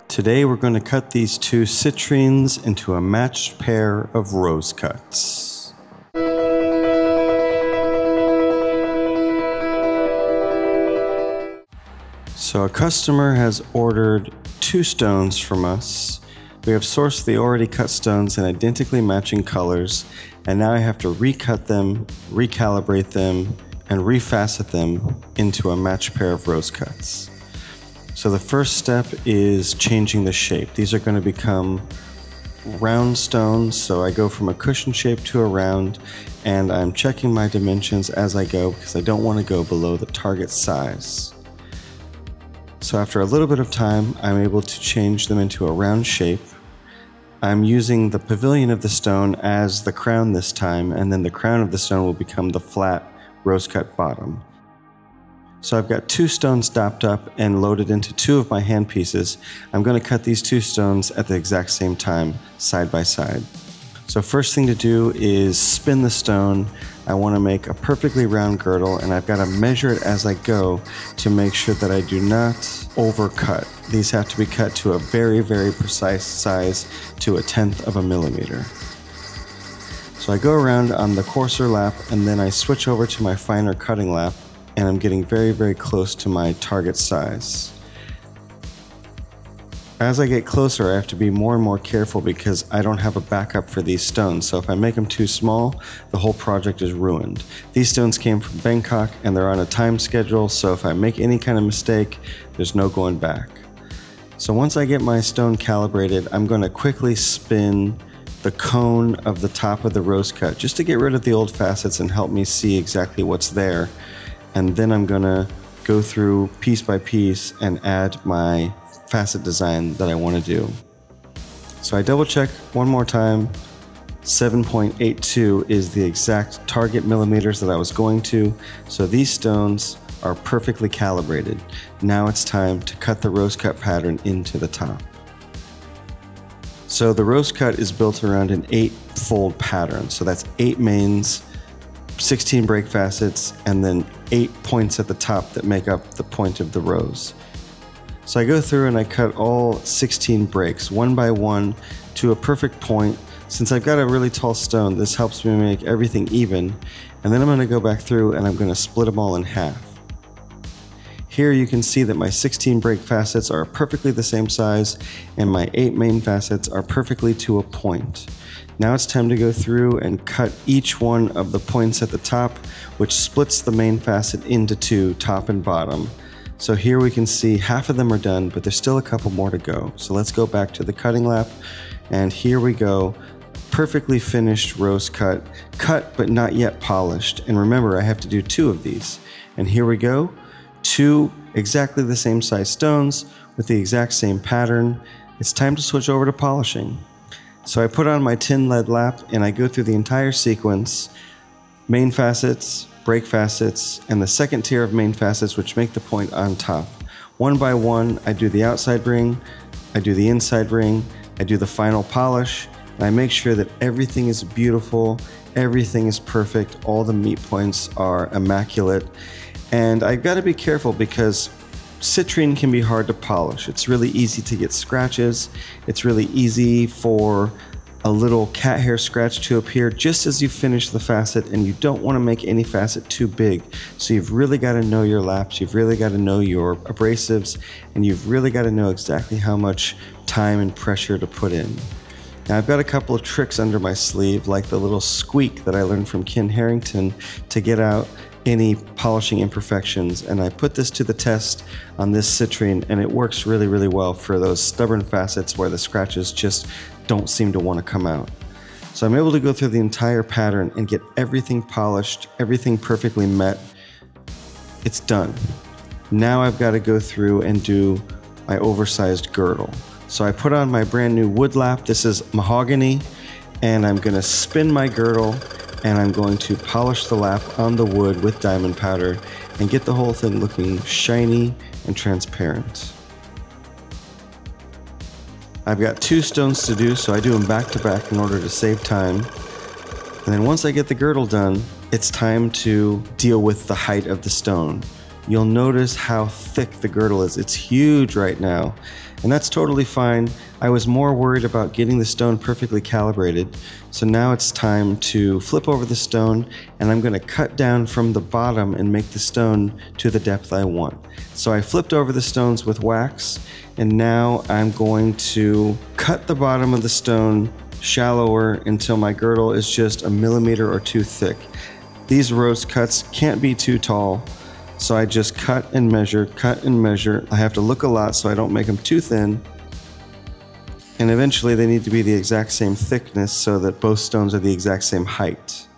Today we're going to cut these two citrines into a matched pair of rose cuts. So a customer has ordered 2 stones from us. We have sourced the already cut stones in identically matching colors, and now I have to recut them, recalibrate them, and refacet them into a matched pair of rose cuts. So the first step is changing the shape. These are going to become round stones, so I go from a cushion shape to a round, and I'm checking my dimensions as I go because I don't want to go below the target size. So after a little bit of time, I'm able to change them into a round shape. I'm using the pavilion of the stone as the crown this time, and then the crown of the stone will become the flat rose cut bottom. So I've got 2 stones stopped up and loaded into 2 of my hand pieces. I'm going to cut these 2 stones at the exact same time, side by side. So first thing to do is spin the stone. I want to make a perfectly round girdle, and I've got to measure it as I go to make sure that I do not overcut. These have to be cut to a very, very precise size, to 1/10 of a millimeter. So I go around on the coarser lap, and then I switch over to my finer cutting lap, and I'm getting very, very close to my target size. As I get closer, I have to be more and more careful because I don't have a backup for these stones, so if I make them too small, the whole project is ruined. These stones came from Bangkok and they're on a time schedule, so if I make any kind of mistake, there's no going back. So once I get my stone calibrated, I'm going to quickly spin the cone of the top of the rose cut just to get rid of the old facets and help me see exactly what's there. And then I'm going to go through piece by piece and add my facet design that I want to do. So I double check one more time. 7.82 is the exact target millimeters that I was going to. So these stones are perfectly calibrated. Now it's time to cut the rose cut pattern into the top. So the rose cut is built around an 8-fold pattern. So that's 8 mains, 16 break facets, and then 8 points at the top that make up the point of the rose. So I go through and I cut all 16 breaks one by one to a perfect point. Since I've got a really tall stone, this helps me make everything even. And then I'm going to go back through and I'm going to split them all in half. Here you can see that my 16 break facets are perfectly the same size, and my 8 main facets are perfectly to a point. Now it's time to go through and cut each one of the points at the top, which splits the main facet into 2, top and bottom. So here we can see half of them are done, but there's still a couple more to go. So let's go back to the cutting lap, and here we go. Perfectly finished rose cut, cut but not yet polished. And remember, I have to do 2 of these. And here we go, 2 exactly the same size stones with the exact same pattern. It's time to switch over to polishing. So I put on my tin lead lap and I go through the entire sequence, main facets, break facets, and the second tier of main facets, which make the point on top. One by one, I do the outside ring, I do the inside ring, I do the final polish, and I make sure that everything is beautiful, everything is perfect, all the meet points are immaculate. And I've got to be careful because citrine can be hard to polish. It's really easy to get scratches. It's really easy for a little cat hair scratch to appear just as you finish the facet, and you don't want to make any facet too big. So you've really got to know your laps, you've really got to know your abrasives, and you've really got to know exactly how much time and pressure to put in. Now I've got a couple of tricks under my sleeve, like the little squeak that I learned from Ken Harrington to get out any polishing imperfections, and I put this to the test on this citrine, and it works really, really well for those stubborn facets where the scratches just don't seem to want to come out. So I'm able to go through the entire pattern and get everything polished, everything perfectly met. It's done. Now I've got to go through and do my oversized girdle. So I put on my brand new wood lap. This is mahogany, and I'm going to spin my girdle, and I'm going to polish the lap on the wood with diamond powder and get the whole thing looking shiny and transparent. I've got 2 stones to do, so I do them back to back in order to save time. And then once I get the girdle done, it's time to deal with the height of the stone. you'll notice how thick the girdle is. It's huge right now, and that's totally fine. I was more worried about getting the stone perfectly calibrated, so now it's time to flip over the stone, and I'm going to cut down from the bottom and make the stone to the depth I want. So I flipped over the stones with wax, and now I'm going to cut the bottom of the stone shallower until my girdle is just 1 millimeter or 2 thick. These rose cuts can't be too tall, so I just cut and measure, cut and measure. I have to look a lot so I don't make them too thin. And eventually they need to be the exact same thickness so that both stones are the exact same height.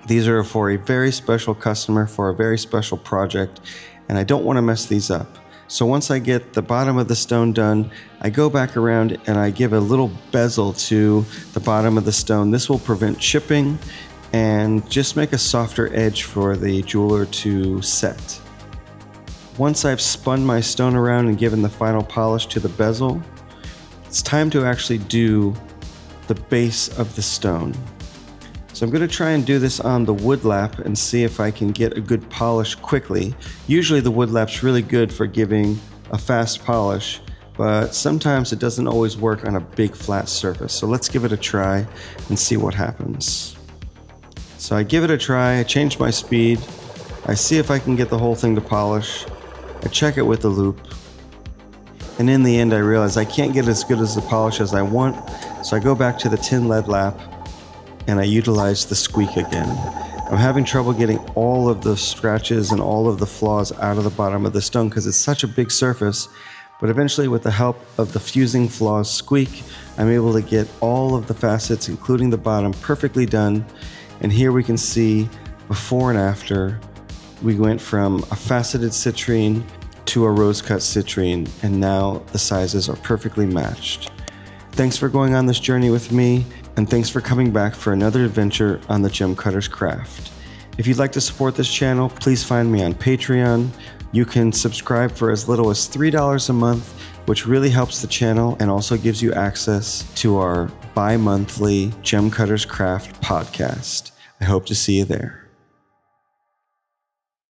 These are for a very special customer for a very special project, and I don't want to mess these up. So once I get the bottom of the stone done, I go back around and I give a little bezel to the bottom of the stone. This will prevent chipping and just make a softer edge for the jeweler to set. Once I've spun my stone around and given the final polish to the bezel, it's time to actually do the base of the stone. So I'm going to try and do this on the wood lap and see if I can get a good polish quickly. Usually the wood lap's really good for giving a fast polish, but sometimes it doesn't always work on a big flat surface. So let's give it a try and see what happens. So I give it a try, I change my speed, I see if I can get the whole thing to polish, I check it with the loop, and in the end I realize I can't get as good as the polish as I want, so I go back to the tin lead lap and I utilize the squeak again. I'm having trouble getting all of the scratches and all of the flaws out of the bottom of the stone because it's such a big surface, but eventually with the help of the fusing flaws squeak, I'm able to get all of the facets, including the bottom, perfectly done. And here we can see before and after. We went from a faceted citrine to a rose cut citrine, and now the sizes are perfectly matched. Thanks for going on this journey with me, and thanks for coming back for another adventure on the Gem Cutter's Craft. If you'd like to support this channel, please find me on Patreon. You can subscribe for as little as $3 a month, which really helps the channel and also gives you access to our bi-monthly Gem Cutter's Craft podcast. I hope to see you there.